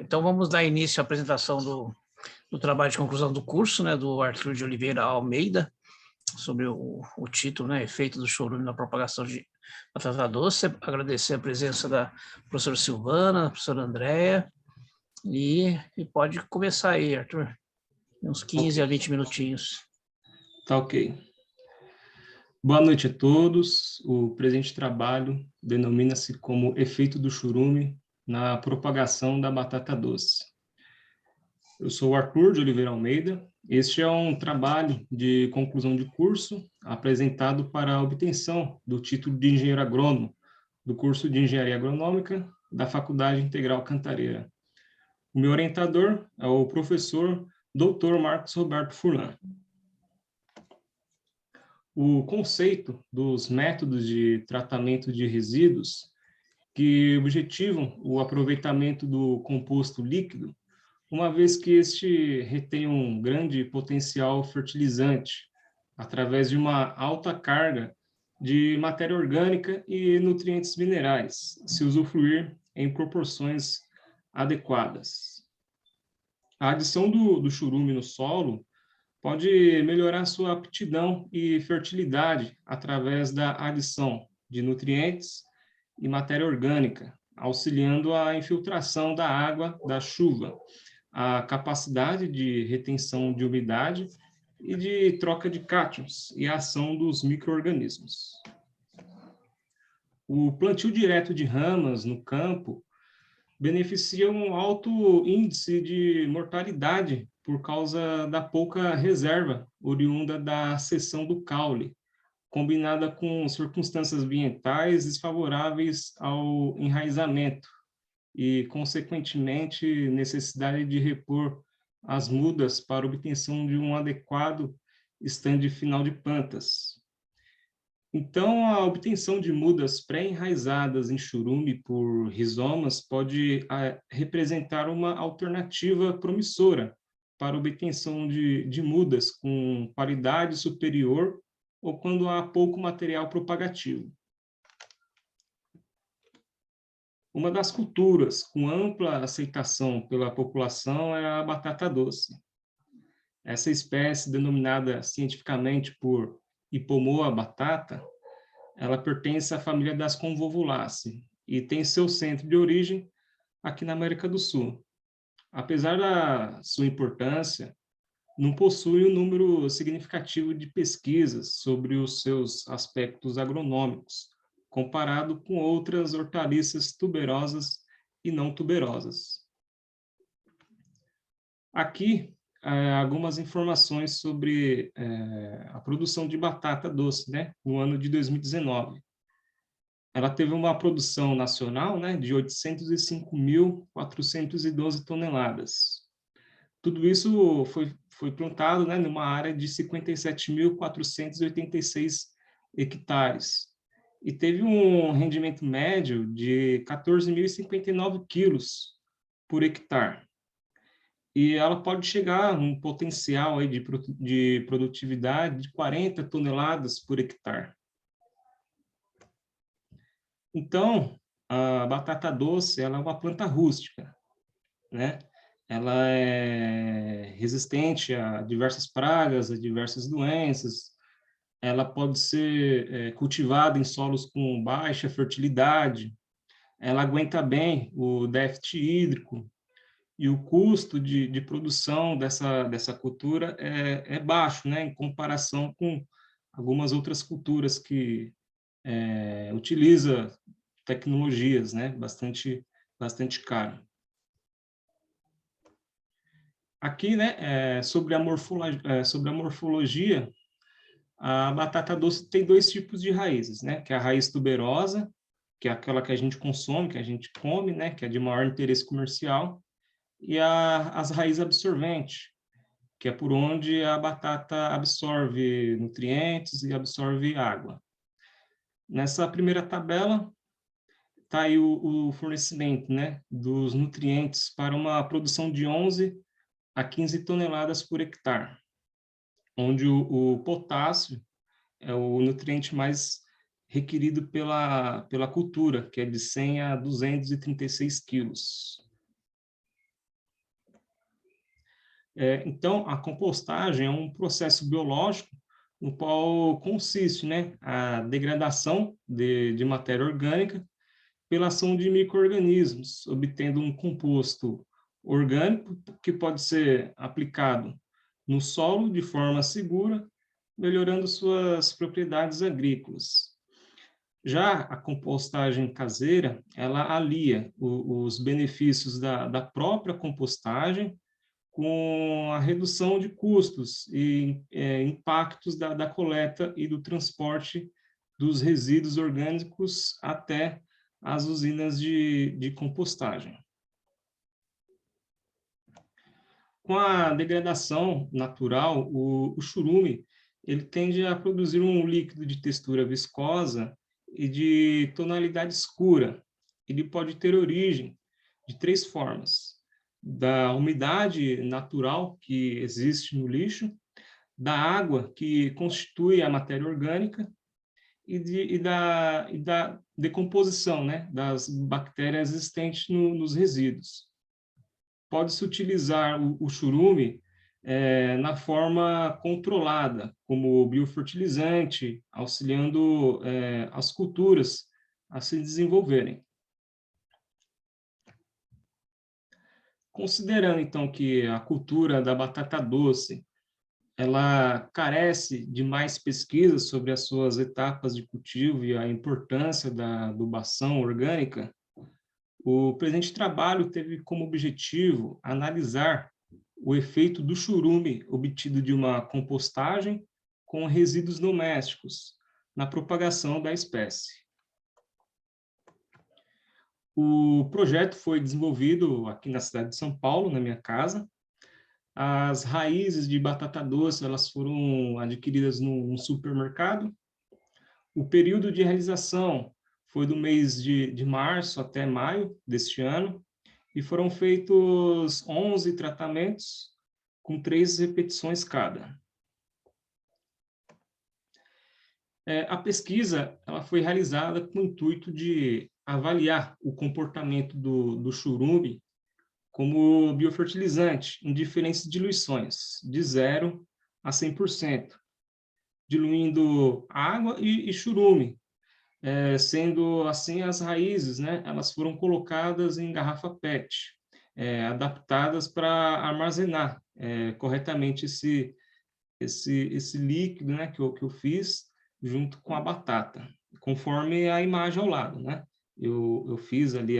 Então, vamos dar início à apresentação do trabalho de conclusão do curso, né, do Arthur de Oliveira Almeida, sobre o título, né, Efeito do chorume na propagação de batata doce. Agradecer a presença da professora Silvana, da professora Andréa, e pode começar aí, Arthur, uns 15 a 20 minutinhos. Tá ok. Boa noite a todos. O presente trabalho denomina-se como Efeito do chorume na propagação da batata doce. Eu sou o Arthur de Oliveira Almeida. Este é um trabalho de conclusão de curso apresentado para a obtenção do título de engenheiro agrônomo do curso de Engenharia Agronômica da Faculdade Integral Cantareira. O meu orientador é o professor Dr. Marcos Roberto Furlan. O conceito dos métodos de tratamento de resíduos que objetivam o aproveitamento do composto líquido, uma vez que este retém um grande potencial fertilizante, através de uma alta carga de matéria orgânica e nutrientes minerais, se usufruir em proporções adequadas. A adição do churume no solo pode melhorar sua aptidão e fertilidade através da adição de nutrientes e matéria orgânica, auxiliando a infiltração da água da chuva, a capacidade de retenção de umidade e de troca de cátions e a ação dos micro-organismos. O plantio direto de ramas no campo beneficia um alto índice de mortalidade por causa da pouca reserva oriunda da seção do caule, combinada com circunstâncias ambientais desfavoráveis ao enraizamento e, consequentemente, necessidade de repor as mudas para obtenção de um adequado estande final de plantas. Então, a obtenção de mudas pré-enraizadas em churume por rizomas pode representar uma alternativa promissora para a obtenção de mudas com qualidade superior ou quando há pouco material propagativo. Uma das culturas com ampla aceitação pela população é a batata doce. Essa espécie, denominada cientificamente por Ipomoa batata, ela pertence à família das Convolvulaceae e tem seu centro de origem aqui na América do Sul. Apesar da sua importância, não possui um número significativo de pesquisas sobre os seus aspectos agronômicos, comparado com outras hortaliças tuberosas e não tuberosas. Aqui, algumas informações sobre a produção de batata doce, né, no ano de 2019. Ela teve uma produção nacional, né, de 805.412 toneladas. Tudo isso foi plantado, né, numa área de 57.486 hectares. E teve um rendimento médio de 14.059 quilos por hectare. E ela pode chegar a um potencial aí de produtividade de 40 toneladas por hectare. Então, a batata doce ela é uma planta rústica, né? Ela é resistente a diversas pragas, a diversas doenças. Ela pode ser cultivada em solos com baixa fertilidade. Ela aguenta bem o déficit hídrico. E o custo de produção dessa cultura é baixo, né, em comparação com algumas outras culturas que utiliza tecnologias, né, bastante caro. Aqui, né, sobre a morfologia, a batata doce tem dois tipos de raízes, né, que é a raiz tuberosa, que é aquela que a gente consome, que a gente come, né, que é de maior interesse comercial, e as raízes absorventes, que é por onde a batata absorve nutrientes e absorve água. Nessa primeira tabela, está aí o fornecimento, né, dos nutrientes para uma produção de 11 a 15 toneladas por hectare, onde o potássio é o nutriente mais requerido pela cultura, que é de 100 a 236 quilos. Então, a compostagem é um processo biológico no qual consiste, né, a degradação de matéria orgânica pela ação de micro-organismos, obtendo um composto orgânico que pode ser aplicado no solo de forma segura, melhorando suas propriedades agrícolas. Já a compostagem caseira, ela alia os benefícios da própria compostagem com a redução de custos e impactos da coleta e do transporte dos resíduos orgânicos até as usinas de compostagem. Com a degradação natural, o churume ele tende a produzir um líquido de textura viscosa e de tonalidade escura. Ele pode ter origem de 3 formas: da umidade natural que existe no lixo, da água que constitui a matéria orgânica e da decomposição, né, das bactérias existentes nos resíduos. Pode-se utilizar o churume na forma controlada, como biofertilizante, auxiliando as culturas a se desenvolverem. Considerando, então, que a cultura da batata doce ela carece de mais pesquisas sobre as suas etapas de cultivo e a importância da adubação orgânica, o presente trabalho teve como objetivo analisar o efeito do churume obtido de uma compostagem com resíduos domésticos na propagação da espécie. O projeto foi desenvolvido aqui na cidade de São Paulo, na minha casa. As raízes de batata doce elas foram adquiridas num supermercado. O período de realização foi do mês de março até maio deste ano, e foram feitos 11 tratamentos, com 3 repetições cada. A pesquisa ela foi realizada com o intuito de avaliar o comportamento do churume como biofertilizante em diferentes diluições, de 0 a 100%, diluindo água e churume, sendo assim as raízes, né, elas foram colocadas em garrafa PET, adaptadas para armazenar corretamente esse líquido, né, que eu fiz junto com a batata, conforme a imagem ao lado, né? Eu fiz ali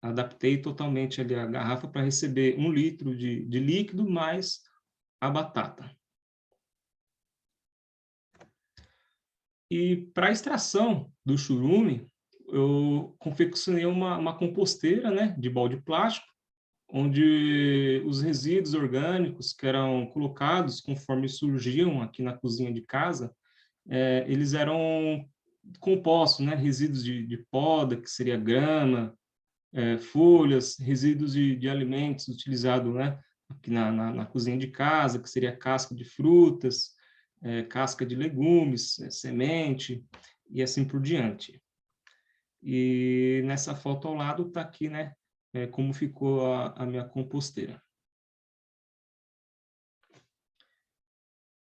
adaptei totalmente ali a garrafa para receber 1 litro de líquido mais a batata. E para a extração do churume, eu confeccionei uma composteira, né, de balde plástico, onde os resíduos orgânicos que eram colocados conforme surgiam aqui na cozinha de casa, eles eram compostos, né, resíduos de poda, que seria grama, folhas, resíduos de alimentos utilizados, né, aqui na cozinha de casa, que seria casca de frutas, casca de legumes, semente, e assim por diante. E nessa foto ao lado está aqui, né, como ficou a minha composteira.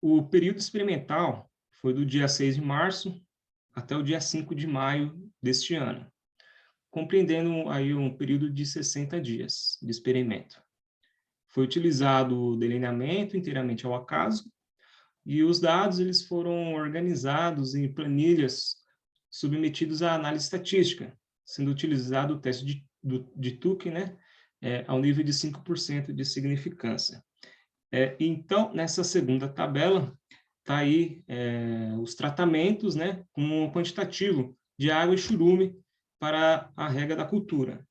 O período experimental foi do dia 6 de março até o dia 5 de maio deste ano, compreendendo aí um período de 60 dias de experimento. Foi utilizado o delineamento inteiramente ao acaso, e os dados eles foram organizados em planilhas submetidos à análise estatística, sendo utilizado o teste de Tukey, né, ao nível de 5% de significância. Então, nessa segunda tabela, está aí os tratamentos, né, com um quantitativo de água e churume para a rega da cultura.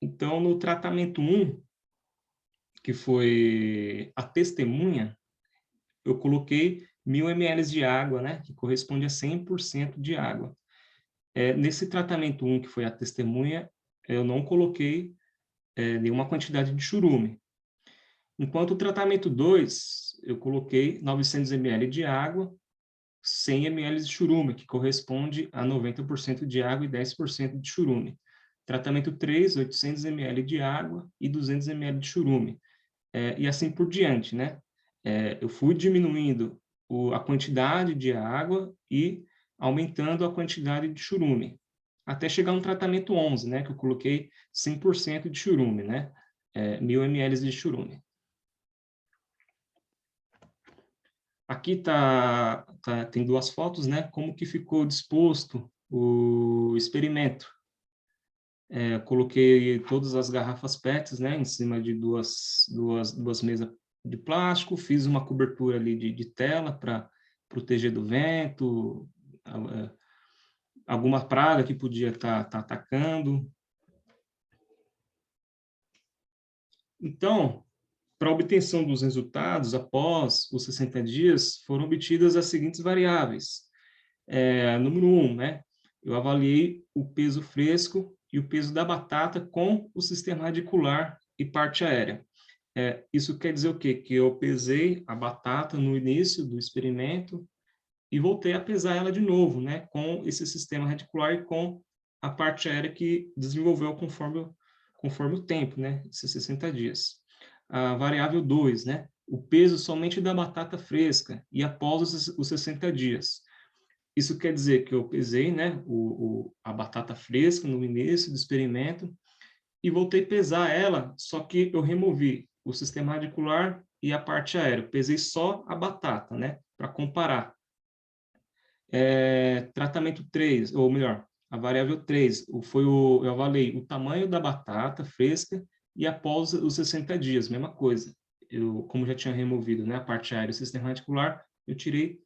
Então, no tratamento 1, que foi a testemunha, eu coloquei 1.000 ml de água, né, que corresponde a 100% de água. Nesse tratamento 1, que foi a testemunha, eu não coloquei nenhuma quantidade de churume. Enquanto o tratamento 2, eu coloquei 900 ml de água, 100 ml de churume, que corresponde a 90% de água e 10% de churume. Tratamento 3, 800 ml de água e 200 ml de churume. e assim por diante, né? Eu fui diminuindo a quantidade de água e aumentando a quantidade de churume, até chegar no tratamento 11, né? Que eu coloquei 100% de churume, né? 1.000 ml de churume. Aqui tem duas fotos, né? Como que ficou disposto o experimento. Coloquei todas as garrafas PETs, né? Em cima de duas mesas de plástico, fiz uma cobertura ali de tela para proteger do vento, alguma praga que podia estar atacando. Então, para a obtenção dos resultados, após os 60 dias, foram obtidas as seguintes variáveis. Número 1, né? Eu avaliei o peso fresco e o peso da batata com o sistema radicular e parte aérea. Isso quer dizer o quê? Que eu pesei a batata no início do experimento e voltei a pesar ela de novo, né? Com esse sistema radicular e com a parte aérea que desenvolveu conforme o tempo, né? Esses 60 dias. A variável 2, né? O peso somente da batata fresca e após os 60 dias. Isso quer dizer que eu pesei, né, a batata fresca no início do experimento e voltei a pesar ela, só que eu removi o sistema radicular e a parte aérea. Eu pesei só a batata, né, para comparar. Tratamento 3, ou melhor, a variável 3, eu avaliei o tamanho da batata fresca e após os 60 dias, mesma coisa. Como já tinha removido, né, a parte aérea e o sistema radicular, eu tirei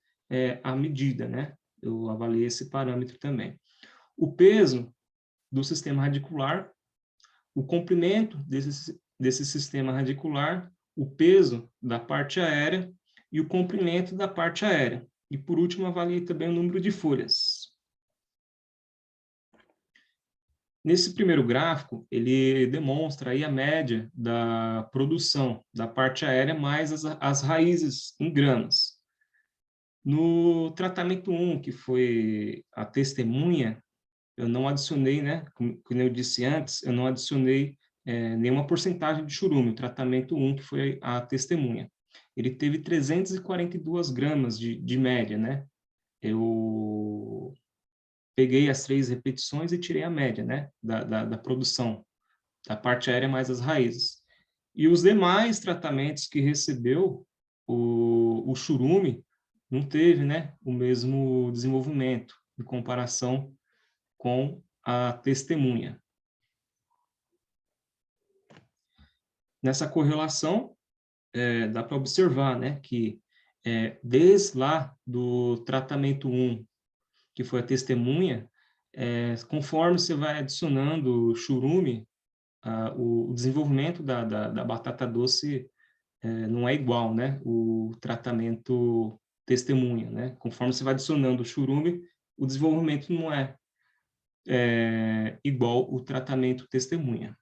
a medida, né? Eu avaliei esse parâmetro também. O peso do sistema radicular, o comprimento desse sistema radicular, o peso da parte aérea e o comprimento da parte aérea. E, por último, avaliei também o número de folhas. Nesse primeiro gráfico, ele demonstra aí a média da produção da parte aérea mais as raízes em gramas. No tratamento 1, que foi a testemunha, eu não adicionei, né, como eu disse antes, eu não adicionei nenhuma porcentagem de churume, o tratamento 1, que foi a testemunha. Ele teve 342 gramas de média, né? Eu peguei as 3 repetições e tirei a média, né, da produção, da parte aérea mais as raízes. E os demais tratamentos que recebeu o churume não teve, né, o mesmo desenvolvimento em comparação com a testemunha. Nessa correlação, dá para observar, né, que desde lá do tratamento 1, que foi a testemunha, conforme você vai adicionando churume, o desenvolvimento da batata doce não é igual, né? O tratamento testemunha, né? Conforme você vai adicionando o churume, o desenvolvimento não é igual o tratamento testemunha.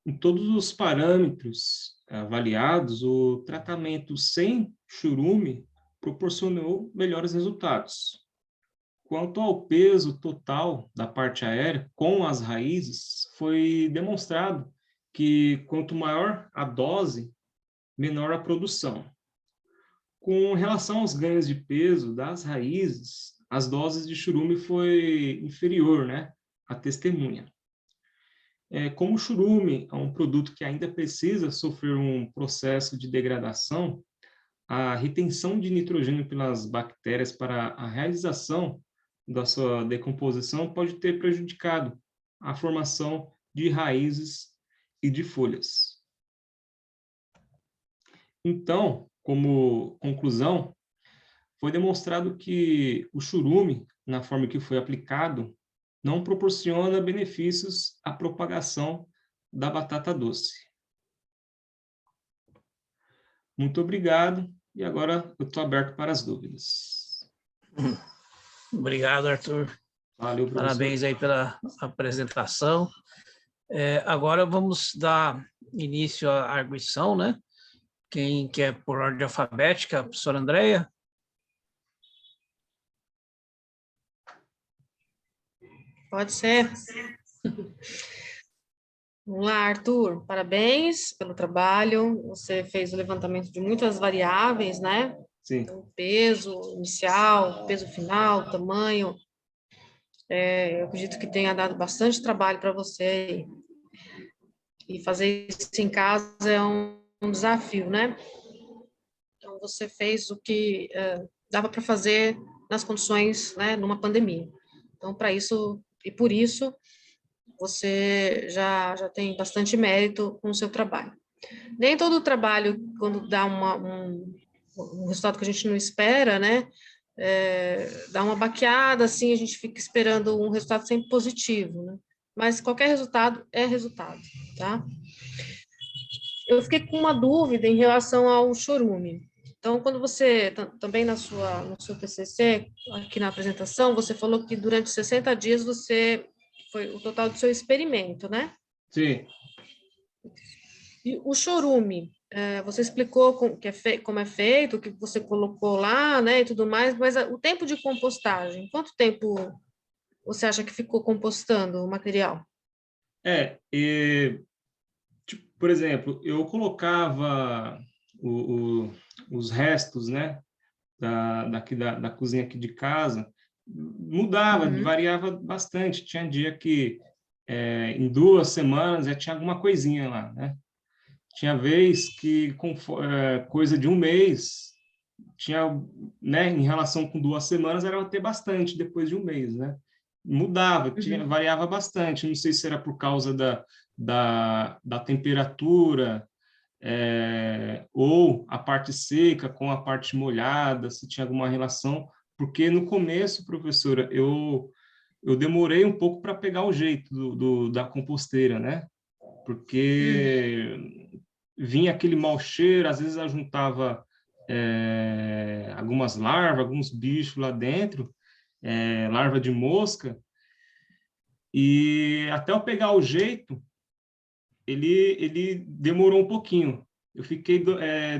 Em todos os parâmetros avaliados, o tratamento sem churume proporcionou melhores resultados. Quanto ao peso total da parte aérea com as raízes, foi demonstrado que quanto maior a dose, menor a produção. Com relação aos ganhos de peso das raízes, as doses de churume foi inferior, né, à testemunha. Como o churume é um produto que ainda precisa sofrer um processo de degradação, a retenção de nitrogênio pelas bactérias para a realização da sua decomposição pode ter prejudicado a formação de raízes e de folhas. Então, como conclusão, foi demonstrado que o churume, na forma que foi aplicado, não proporciona benefícios à propagação da batata doce. Muito obrigado, e agora eu estou aberto para as dúvidas. Obrigado, Arthur. Valeu, professor. Parabéns aí pela apresentação. Agora vamos dar início à arguição, né? Quem quer por ordem alfabética, a professora Andréia. Pode ser. Vamos lá, Arthur, parabéns pelo trabalho. Você fez o levantamento de muitas variáveis, né? Sim. Então, peso inicial, peso final, tamanho. Eu acredito que tenha dado bastante trabalho para você. E fazer isso em casa é um desafio, né? Então, você fez o que dava para fazer nas condições, né, numa pandemia. Então, para isso, e por isso, você já tem bastante mérito com o seu trabalho. Nem todo trabalho, quando dá um resultado que a gente não espera, né, dá uma baqueada, assim, a gente fica esperando um resultado sempre positivo, né? Mas qualquer resultado é resultado, tá? Eu fiquei com uma dúvida em relação ao chorume. Então, quando você, também no seu TCC, aqui na apresentação, você falou que durante 60 dias foi o total do seu experimento, né? Sim. E o chorume, você explicou como é feito, o que você colocou lá, né, e tudo mais, mas o tempo de compostagem, quanto tempo você acha que ficou compostando o material? Tipo, por exemplo, eu colocava os restos, né, da cozinha aqui de casa, mudava, Uhum, variava bastante. Tinha dia que em 2 semanas já tinha alguma coisinha lá, né? Tinha vez que com coisa de um mês tinha, né, em relação com 2 semanas era ter bastante depois de um mês, né? Mudava, uhum. variava bastante. Não sei se era por causa da temperatura, ou a parte seca com a parte molhada, se tinha alguma relação, porque no começo, professora, eu demorei um pouco para pegar o jeito da composteira, né? Hum. Porque vinha aquele mau cheiro, às vezes eu juntava algumas larvas, alguns bichos lá dentro, larva de mosca, e até eu pegar o jeito, ele demorou um pouquinho. Eu fiquei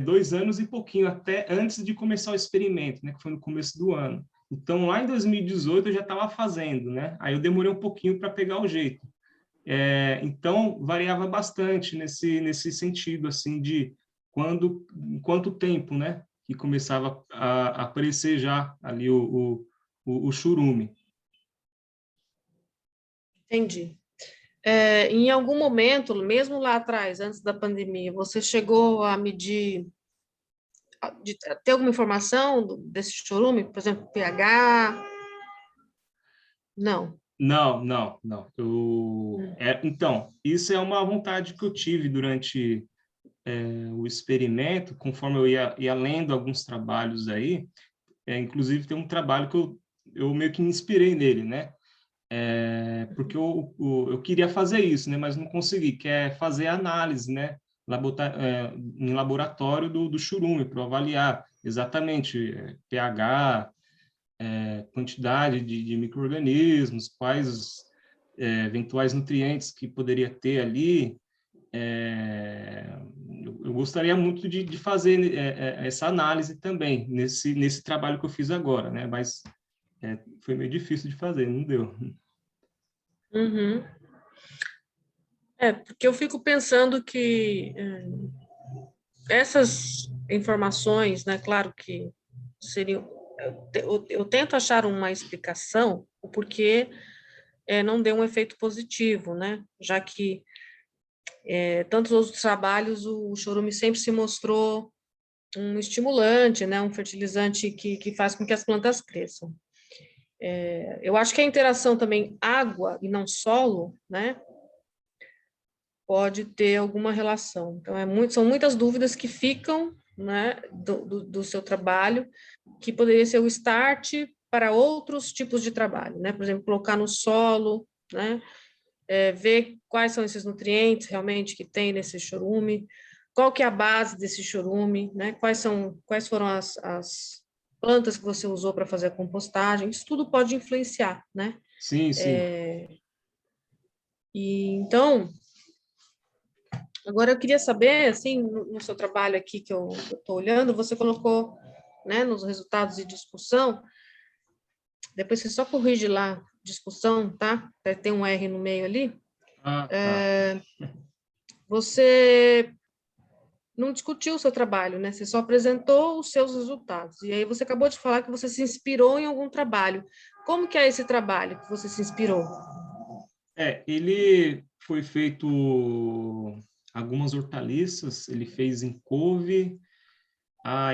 2 anos e pouquinho, até antes de começar o experimento, né, que foi no começo do ano. Então, lá em 2018, eu já estava fazendo, né? Aí eu demorei um pouquinho para pegar o jeito. Então, variava bastante nesse sentido, assim, de quanto tempo, né, que começava a aparecer já ali o churume. Entendi. Em algum momento, mesmo lá atrás, antes da pandemia, você chegou a medir, de ter alguma informação desse chorume, por exemplo, pH? Não. Não, não, não. Hum. Então, isso é uma vontade que eu tive durante o experimento, conforme eu ia lendo alguns trabalhos aí. Inclusive, tem um trabalho que eu meio que me inspirei nele, né? Porque eu queria fazer isso, né? Mas não consegui, que é fazer análise, né? Em laboratório do churume, para avaliar exatamente pH, quantidade de micro-organismos, quais eventuais nutrientes que poderia ter ali. Eu gostaria muito de fazer essa análise também, nesse trabalho que eu fiz agora, né? Mas foi meio difícil de fazer, não deu. Uhum. Porque eu fico pensando que essas informações, né, claro que seriam. Eu tento achar uma explicação, o porquê não deu um efeito positivo, né? Já que tantos outros trabalhos, o chorume sempre se mostrou um estimulante, né? Um fertilizante que faz com que as plantas cresçam. Eu acho que a interação também água e não solo, né? Pode ter alguma relação. Então, são muitas dúvidas que ficam, né, do seu trabalho, que poderia ser o start para outros tipos de trabalho, né? Por exemplo, colocar no solo, né? Ver quais são esses nutrientes realmente que tem nesse chorume, qual que é a base desse chorume, né? Quais foram as plantas que você usou para fazer a compostagem, isso tudo pode influenciar, né? Sim, sim. E então, agora eu queria saber, assim, no seu trabalho aqui que eu estou olhando, você colocou, né, nos resultados de discussão, depois você só corrige lá, discussão, tá? Tem um R no meio ali. Ah, tá. Você não discutiu o seu trabalho, né? Você só apresentou os seus resultados. E aí você acabou de falar que você se inspirou em algum trabalho. Como que é esse trabalho que você se inspirou? Ele foi feito algumas hortaliças, ele fez em couve,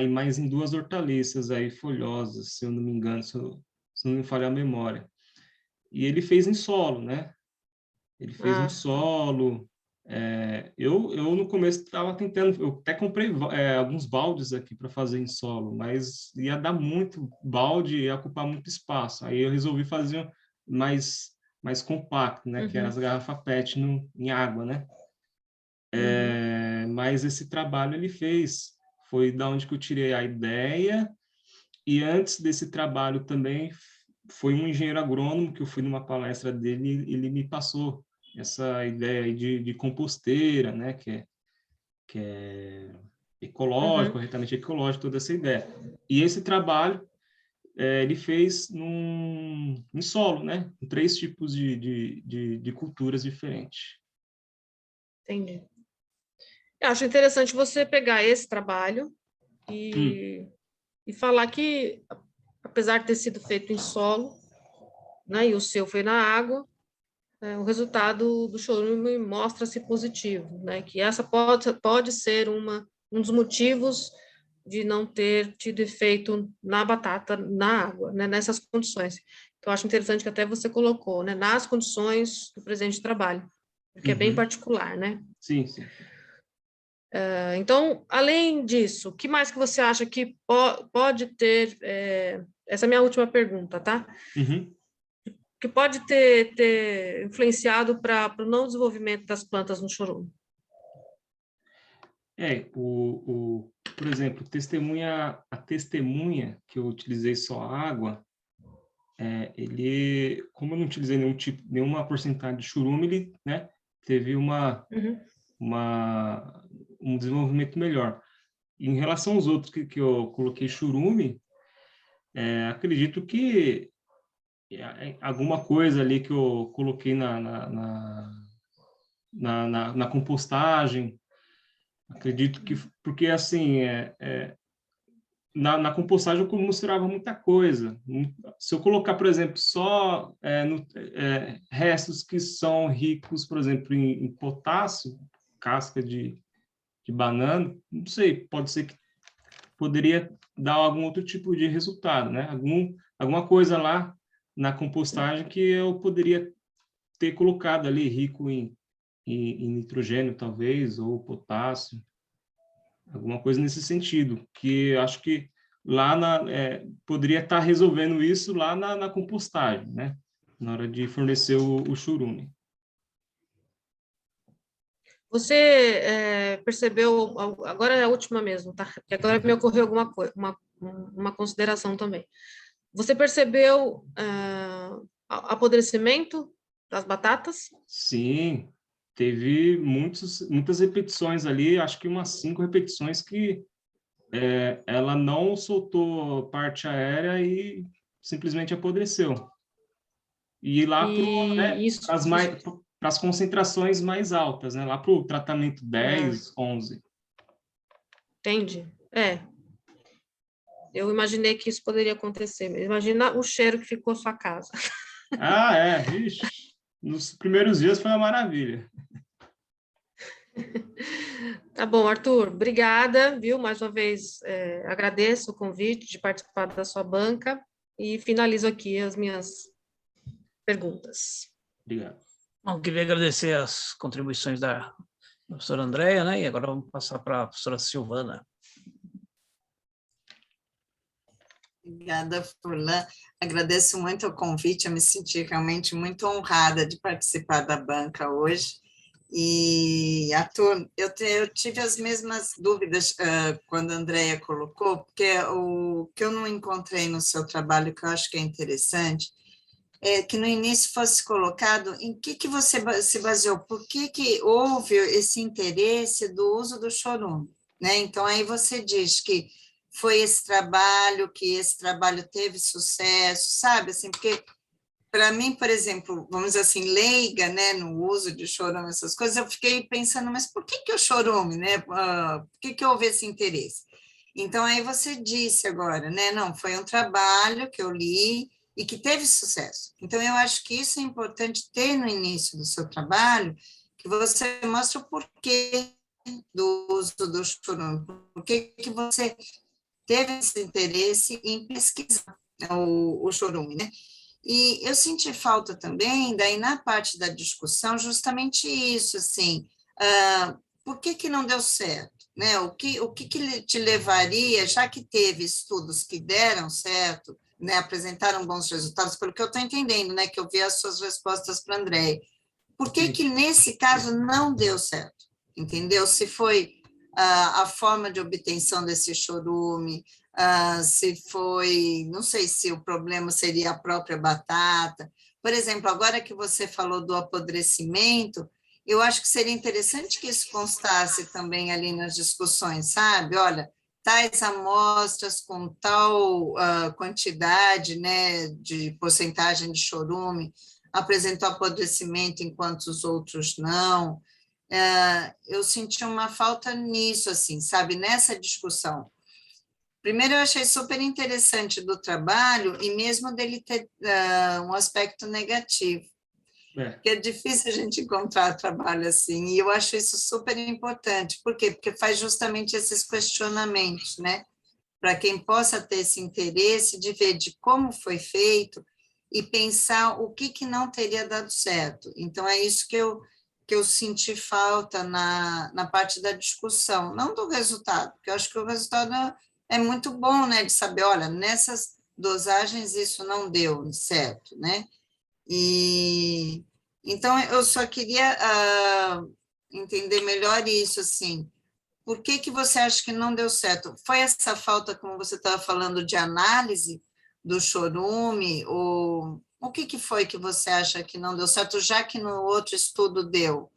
e mais em duas hortaliças aí folhosas, se eu não me engano, se não me falha a memória. E ele fez em solo, né? Ele fez no Ah, solo. Eu no começo estava tentando, eu até comprei alguns baldes aqui para fazer em solo, mas ia dar muito balde e ia ocupar muito espaço. Aí eu resolvi fazer mais compacto, né? Que era uhum, as garrafas PET em água, né? uhum. Mas esse trabalho ele fez, foi da onde que eu tirei a ideia. E antes desse trabalho também foi um engenheiro agrônomo que eu fui numa palestra dele e ele me passou essa ideia aí de composteira, né, que é ecológico, Uhum. corretamente ecológico, toda essa ideia. E esse trabalho ele fez em solo, né, com três tipos de culturas diferentes. Entendi. Eu acho interessante você pegar esse trabalho Hum, e falar que, apesar de ter sido feito em solo, né, e o seu foi na água, o resultado do chorume mostra-se positivo, né, que essa pode ser um dos motivos de não ter tido efeito na batata, na água, né, nessas condições. Então, eu acho interessante que até você colocou, né, nas condições do presente trabalho, porque é bem uhum. particular, né? Sim, sim. Então, além disso, o que mais que você acha que pode ter, essa é a minha última pergunta, tá? Uhum. Que pode ter influenciado para o não desenvolvimento das plantas no chorume? Por exemplo, a testemunha que eu utilizei só água, como eu não utilizei nenhuma porcentagem de churume, ele, né, teve Uhum. uma, um desenvolvimento melhor. Em relação aos outros que eu coloquei churume, acredito que alguma coisa ali que eu coloquei na compostagem, acredito que, porque assim, na compostagem eu misturava muita coisa. Se eu colocar, por exemplo, só restos que são ricos, por exemplo, em potássio, casca de banana, não sei, pode ser que poderia dar algum outro tipo de resultado, né? Alguma coisa lá na compostagem que eu poderia ter colocado ali, rico em nitrogênio, talvez, ou potássio, alguma coisa nesse sentido, que acho que poderia estar resolvendo isso lá na compostagem, né? Na hora de fornecer o churume. Você percebeu, agora é a última mesmo, tá? Porque agora me ocorreu alguma coisa, uma consideração também. Você percebeu apodrecimento das batatas? Sim, teve muitas repetições ali, acho que umas 5 repetições que ela não soltou parte aérea e simplesmente apodreceu. E lá E isso, para as concentrações mais altas, né? Lá para o tratamento ah, 10, 11. entende? Eu imaginei que isso poderia acontecer. Imagina o cheiro que ficou a sua casa. Vixe, nos primeiros dias foi uma maravilha. Tá bom, Arthur, obrigada, viu? Mais uma vez, agradeço o convite de participar da sua banca e finalizo aqui as minhas perguntas. Obrigado. Bom, queria agradecer as contribuições da professora Andréia, né? E agora vamos passar para a professora Silvana. Obrigada, Furlan. Agradeço muito o convite, eu me senti realmente muito honrada de participar da banca hoje. E, Arthur, eu tive as mesmas dúvidas quando a Andrea colocou, porque o que eu não encontrei no seu trabalho, que eu acho que é interessante, é que no início fosse colocado em que você se baseou, por que houve esse interesse do uso do chorume, né? Então, aí você diz que foi que esse trabalho teve sucesso, sabe? Assim, porque para mim, por exemplo, vamos dizer assim, leiga, né, no uso de chorume, essas coisas, eu fiquei pensando, mas por que o chorume, né? Por que houve esse interesse? Então, aí você disse agora, né? Não, foi um trabalho que eu li e que teve sucesso. Então, eu acho que isso é importante ter no início do seu trabalho, que você mostra o porquê do uso do chorume, por que você teve esse interesse em pesquisar o chorume, né? E eu senti falta também, daí na parte da discussão, justamente isso, assim, por que não deu certo? Né? O que te levaria, já que teve estudos que deram certo, né, apresentaram bons resultados, pelo que eu estou entendendo, né, que eu vi as suas respostas para a Andréia, por que nesse caso não deu certo? Entendeu? Se foi a forma de obtenção desse chorume, se foi, não sei se o problema seria a própria batata. Por exemplo, agora que você falou do apodrecimento, eu acho que seria interessante que isso constasse também ali nas discussões, sabe? Olha, tais amostras com tal quantidade, né, de porcentagem de chorume apresentou apodrecimento enquanto os outros não. Eu senti uma falta nisso, assim, sabe, nessa discussão. Primeiro, eu achei super interessante do trabalho e mesmo dele ter um aspecto negativo, que é difícil a gente encontrar trabalho assim, e eu acho isso super importante. Por quê? Porque faz justamente esses questionamentos, né? Para quem possa ter esse interesse de ver de como foi feito e pensar o que não teria dado certo. Então, é isso que eu senti falta na parte da discussão, não do resultado, porque eu acho que o resultado é muito bom, né, de saber, olha, nessas dosagens isso não deu certo, né? E então eu só queria entender melhor isso, assim, por que você acha que não deu certo? Foi essa falta, como você estava falando, de análise do chorume, ou o que foi que você acha que não deu certo, já que no outro estudo deu?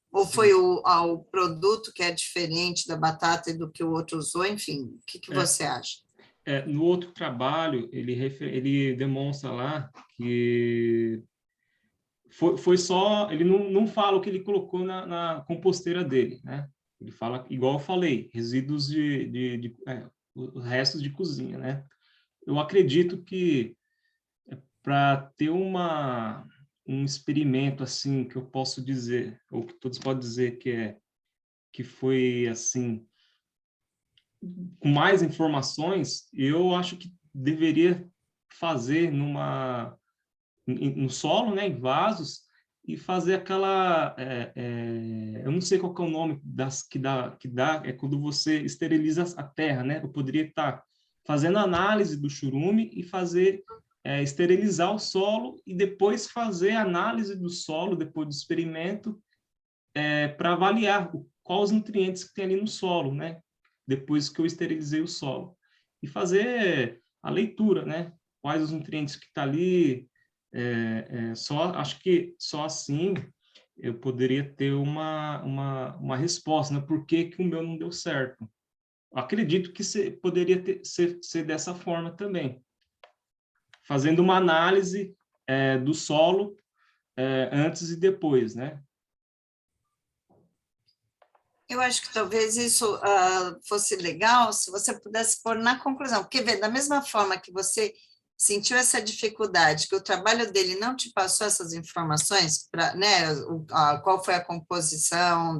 Ou foi o produto que é diferente da batata e do que o outro usou? Enfim, o que você acha? No outro trabalho, ele demonstra lá que foi só... Ele não fala o que ele colocou na composteira dele, né? Ele fala, igual eu falei, resíduos os restos de cozinha, né? Eu acredito que para ter um experimento assim, que eu posso dizer, ou que todos podem dizer que foi assim, com mais informações, eu acho que deveria fazer no solo, né, em vasos, e fazer aquela, eu não sei qual que é o nome que dá, é quando você esteriliza a terra, né? Eu poderia estar fazendo análise do churume e esterilizar o solo e depois fazer análise do solo depois do experimento para avaliar quais os nutrientes que tem ali no solo, né? Depois que eu esterilizei o solo. E fazer a leitura, né? Quais os nutrientes que está ali. Acho que só assim eu poderia ter uma resposta, né? Por que o meu não deu certo? Acredito que poderia ser dessa forma também. Fazendo uma análise do solo antes e depois, né? Eu acho que talvez isso fosse legal se você pudesse pôr na conclusão, porque, vê, da mesma forma que você sentiu essa dificuldade, que o trabalho dele não te passou essas informações, né, qual foi a composição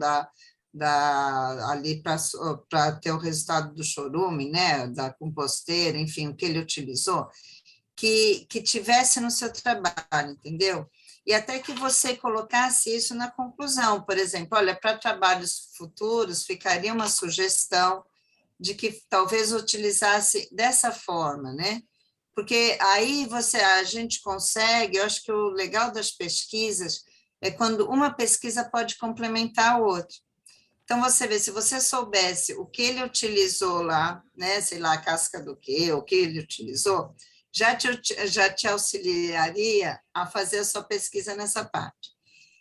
ali para ter o resultado do chorume, né, da composteira, enfim, o que ele utilizou, que tivesse no seu trabalho, entendeu? E até que você colocasse isso na conclusão, por exemplo, olha, para trabalhos futuros, ficaria uma sugestão de que talvez utilizasse dessa forma, né? Porque aí a gente consegue, eu acho que o legal das pesquisas é quando uma pesquisa pode complementar a outra. Então, você vê, se você soubesse o que ele utilizou lá, né, sei lá, a casca do quê, o que ele utilizou, já te auxiliaria a fazer a sua pesquisa nessa parte.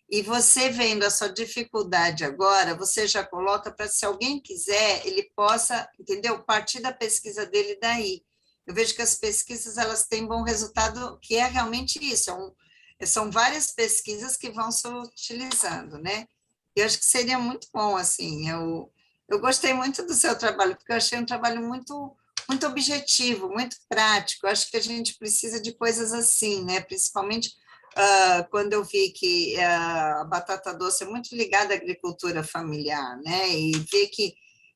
E você vendo a sua dificuldade agora, você já coloca para, se alguém quiser, ele possa, entendeu? Partir da pesquisa dele daí. Eu vejo que as pesquisas, elas têm bom resultado, que é realmente isso, são várias pesquisas que vão se utilizando, né? E eu acho que seria muito bom, assim, eu gostei muito do seu trabalho, porque eu achei um trabalho muito objetivo, muito prático. Eu acho que a gente precisa de coisas assim, né? Principalmente quando eu vi que a batata doce é muito ligada à agricultura familiar, né? E ver que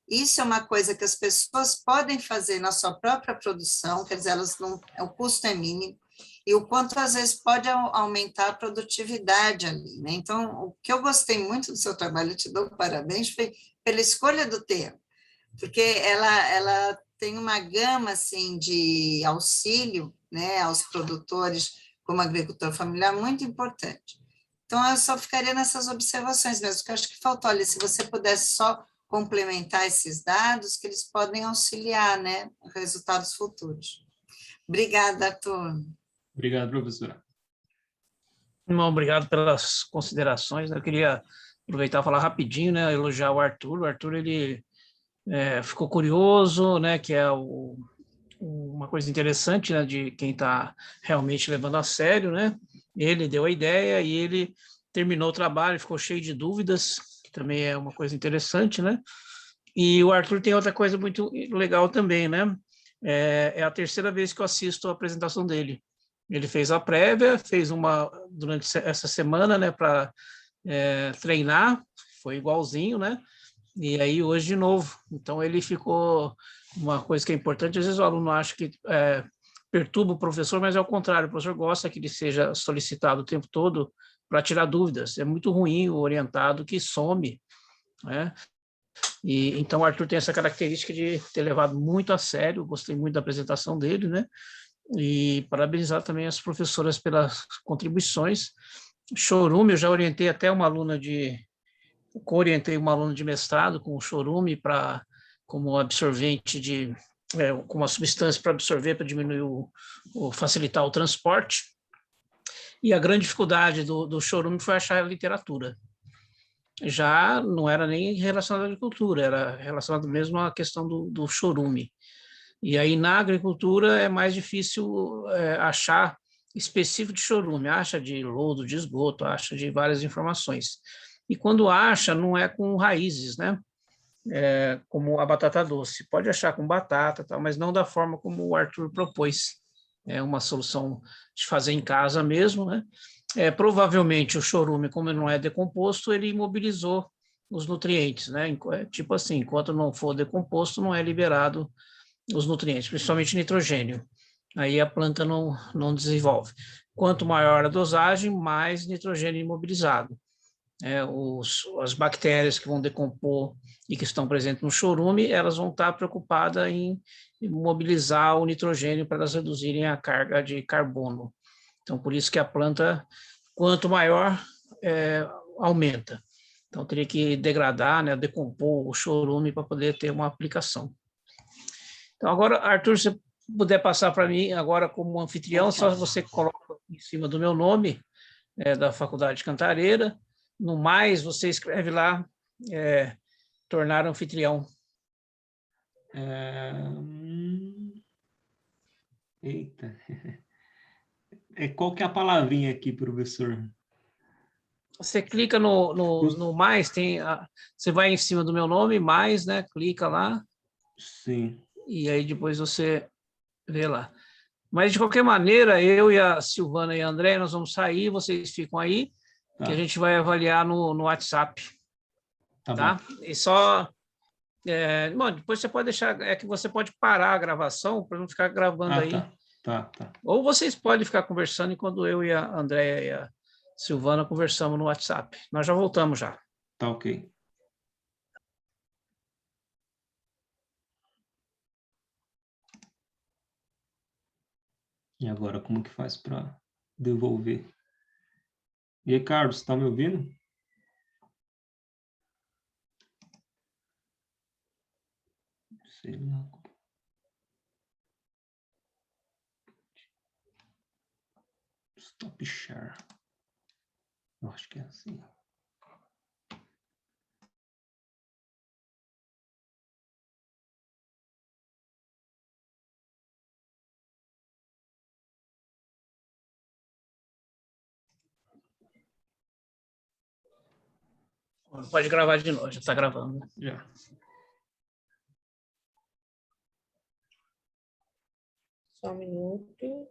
isso é uma coisa que as pessoas podem fazer na sua própria produção, quer dizer, elas não, o custo é mínimo, e o quanto às vezes pode aumentar a produtividade ali, né? Então, o que eu gostei muito do seu trabalho, eu te dou parabéns, foi pela escolha do termo, porque ela tem uma gama assim de auxílio, né, aos produtores como agricultor familiar muito importante. Então eu só ficaria nessas observações mesmo, que eu acho que faltou ali, se você pudesse só complementar esses dados que eles podem auxiliar, né, resultados futuros. Obrigada, Arthur. Obrigado, professora. Irmão, obrigado pelas considerações, né? Eu queria aproveitar e falar rapidinho, né, elogiar o Arthur. O Arthur, ele ficou curioso, né, que é uma coisa interessante, né, de quem está realmente levando a sério, né? Ele deu a ideia e ele terminou o trabalho, ficou cheio de dúvidas, que também é uma coisa interessante, né? E o Arthur tem outra coisa muito legal também, né? É a terceira vez que eu assisto a apresentação dele. Ele fez a prévia, fez uma durante essa semana, né, para treinar, foi igualzinho, né? E aí hoje de novo. Então ele ficou uma coisa que é importante. Às vezes o aluno acha que perturba o professor, mas é o contrário. O professor gosta que ele seja solicitado o tempo todo para tirar dúvidas. É muito ruim o orientado que some, né? E então o Arthur tem essa característica de ter levado muito a sério. Gostei muito da apresentação dele, né? E parabenizar também as professoras pelas contribuições. Chorume, eu já orientei até uma aluna orientei uma aluna de mestrado com o chorume como absorvente com uma substância para absorver, para diminuir facilitar o transporte. E a grande dificuldade do chorume foi achar a literatura. Já não era nem relacionado à agricultura, era relacionado mesmo à questão do chorume. E aí, na agricultura, é mais difícil achar específico de chorume, acha de lodo de esgoto, acha de várias informações. E quando acha, não é com raízes, né? Como a batata doce. Pode achar com batata, tal, mas não da forma como o Arthur propôs. É uma solução de fazer em casa mesmo, né? Provavelmente o chorume, como ele não é decomposto, ele imobilizou os nutrientes, né? Tipo assim, enquanto não for decomposto, não é liberado os nutrientes, principalmente nitrogênio. Aí a planta não desenvolve. Quanto maior a dosagem, mais nitrogênio imobilizado. As bactérias que vão decompor e que estão presentes no chorume, elas vão estar preocupadas em mobilizar o nitrogênio para elas reduzirem a carga de carbono. Então, por isso que a planta, quanto maior, aumenta. Então, teria que degradar, né, decompor o chorume para poder ter uma aplicação. Então, agora, Arthur, se você puder passar para mim agora como anfitrião, só você coloca em cima do meu nome, da Faculdade de Cantareira. No mais, você escreve lá, tornar anfitrião. Eita. Qual que é a palavrinha aqui, professor? Você clica no mais, você vai em cima do meu nome, mais, né? Clica lá. Sim. E aí depois você vê lá. Mas, de qualquer maneira, eu e a Silvana e a André, nós vamos sair, vocês ficam aí, que a gente vai avaliar no WhatsApp. Tá bom. E só... bom, depois você pode deixar... que você pode parar a gravação para não ficar gravando aí. Tá. Ou vocês podem ficar conversando enquanto eu e a Andréia e a Silvana conversamos no WhatsApp. Nós já voltamos já. Tá ok. E agora, como que faz para devolver? E aí, Carlos, está me ouvindo? Sei lá. Stop share. Eu acho que é assim. Pode gravar de novo, já está gravando. Né? Já. Só um minuto.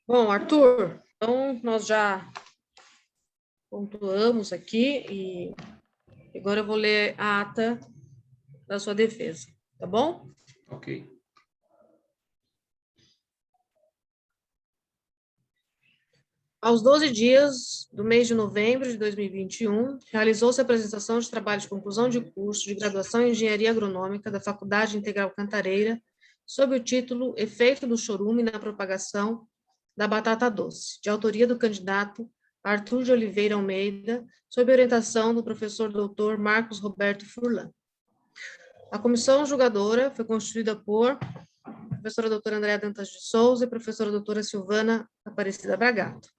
Bom, Arthur, então nós já pontuamos aqui e agora eu vou ler a ata da sua defesa, tá bom? Ok. Aos 12 dias do mês de novembro de 2021, realizou-se a apresentação de trabalho de conclusão de curso de graduação em Engenharia Agronômica da Faculdade Integral Cantareira, sob o título Efeito do Chorume na Propagação da Batata Doce, de autoria do candidato Arthur de Oliveira Almeida, sob orientação do professor doutor Marcos Roberto Furlan. A comissão julgadora foi constituída por professora doutora Andréa Dantas de Souza e professora doutora Silvana Aparecida Bragato.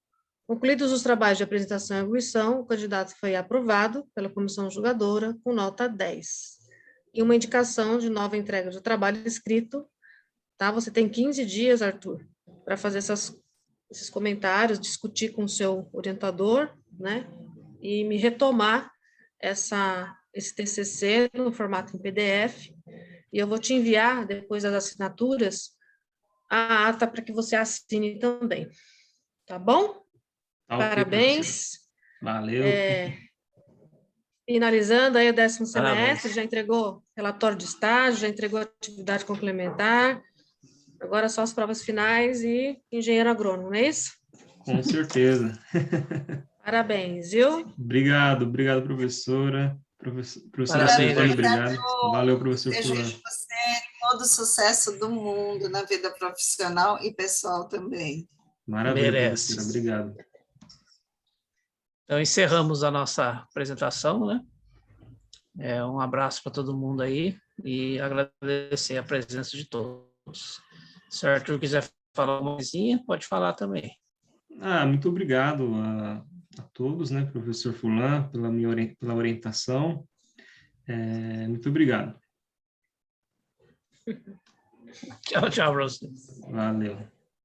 Concluídos os trabalhos de apresentação e arguição, o candidato foi aprovado pela comissão julgadora com nota 10. E uma indicação de nova entrega de trabalho escrito, tá? Você tem 15 dias, Arthur, para fazer esses comentários, discutir com o seu orientador, né? E me retomar esse TCC no formato em PDF. E eu vou te enviar, depois das assinaturas, a ata para que você assine também. Tá bom? Tá, Parabéns. Valeu. Finalizando aí o 10º semestre, Parabéns. já entregou relatório de estágio, já entregou atividade complementar, agora só as provas finais e engenheiro agrônomo, não é isso? Com certeza. Parabéns, viu? Obrigado, professora. Professora Parabéns, Silvana, hein? obrigado. Valeu, professor Desejo Fulano. você todo o sucesso do mundo na vida profissional e pessoal também. Maravilha, Merece. professora. Obrigado. Então, encerramos a nossa apresentação, né? Um abraço para todo mundo aí e agradecer a presença de todos. Se o Arthur quiser falar alguma coisinha, pode falar também. Muito obrigado a todos, né, professor Fulano, pela orientação. Muito obrigado. Tchau, tchau, para você. Valeu.